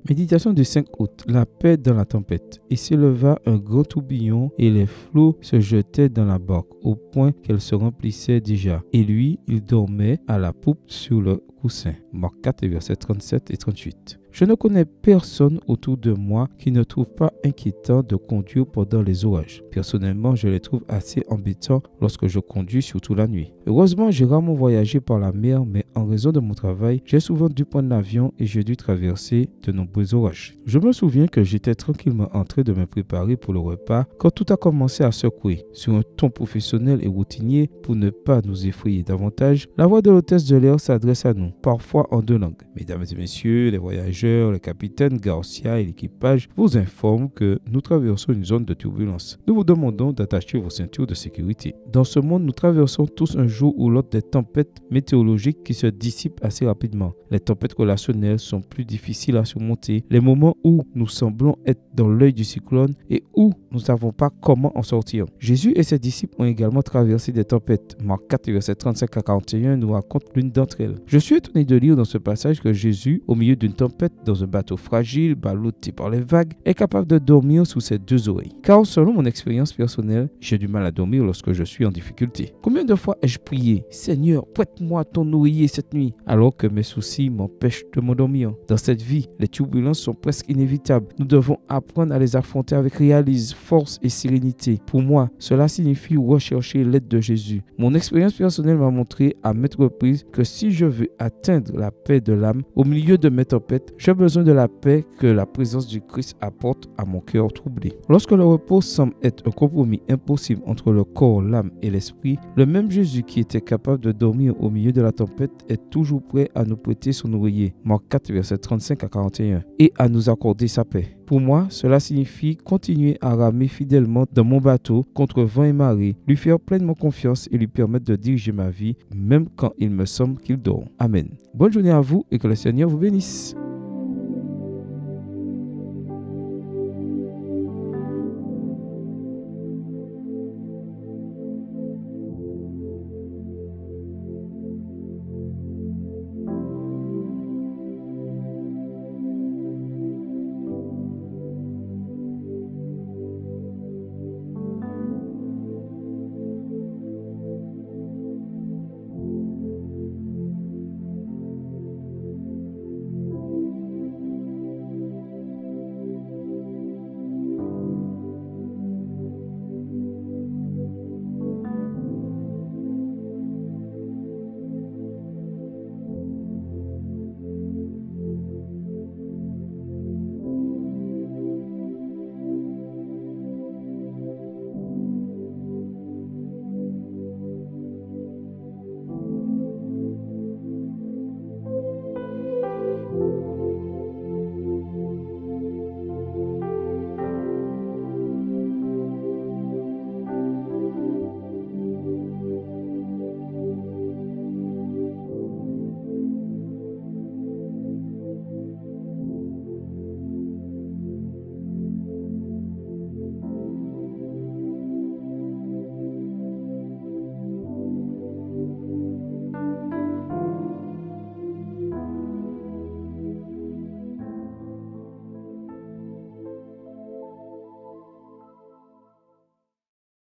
Méditation du 5 août. La paix dans la tempête. Il s'éleva un gros tourbillon et les flots se jetaient dans la barque au point qu'elle se remplissait déjà. Et lui, il dormait à la poupe sur le coussin. Marc 4, versets 37 et 38. Je ne connais personne autour de moi qui ne trouve pas inquiétant de conduire pendant les orages. Personnellement, je les trouve assez embêtants lorsque je conduis, surtout la nuit. Heureusement, j'ai rarement voyagé par la mer, mais en raison de mon travail, j'ai souvent dû prendre l'avion et j'ai dû traverser de nombreux orages. Je me souviens que j'étais tranquillement en train de me préparer pour le repas quand tout a commencé à secouer. Sur un ton professionnel et routinier, pour ne pas nous effrayer davantage, la voix de l'hôtesse de l'air s'adresse à nous, parfois en deux langues. Mesdames et messieurs, les voyageurs, le capitaine Garcia et l'équipage vous informent que nous traversons une zone de turbulence. Nous vous demandons d'attacher vos ceintures de sécurité. Dans ce monde, nous traversons tous un jour ou l'autre des tempêtes météorologiques qui se dissipent assez rapidement. Les tempêtes relationnelles sont plus difficiles à surmonter. Les moments où nous semblons être dans l'œil du cyclone et où nous ne savons pas comment en sortir. Jésus et ses disciples ont également traversé des tempêtes. Marc 4, versets 35 à 41 nous raconte l'une d'entre elles. Je suis étonné de lire dans ce passage que Jésus, au milieu d'une tempête, dans un bateau fragile, ballotté par les vagues, est capable de dormir sous ses deux oreilles. Car selon mon expérience personnelle, j'ai du mal à dormir lorsque je suis en difficulté. Combien de fois ai-je prié, Seigneur, prête-moi ton oreiller cette nuit, alors que mes soucis m'empêchent de m'endormir. Dans cette vie, les turbulences sont presque inévitables. Nous devons apprendre à les affronter avec réalisme, force et sérénité. Pour moi, cela signifie rechercher l'aide de Jésus. Mon expérience personnelle m'a montré à maintes reprises que si je veux atteindre la paix de l'âme au milieu de mes tempêtes, j'ai besoin de la paix que la présence du Christ apporte à mon cœur troublé. Lorsque le repos semble être un compromis impossible entre le corps, l'âme et l'esprit, le même Jésus qui était capable de dormir au milieu de la tempête est toujours prêt à nous prêter son oreiller. Marc 4, versets 35 à 41, et à nous accorder sa paix. Pour moi, cela signifie continuer à ramer fidèlement dans mon bateau contre vent et marée, lui faire pleinement confiance et lui permettre de diriger ma vie, même quand il me semble qu'il dort. Amen. Bonne journée à vous et que le Seigneur vous bénisse.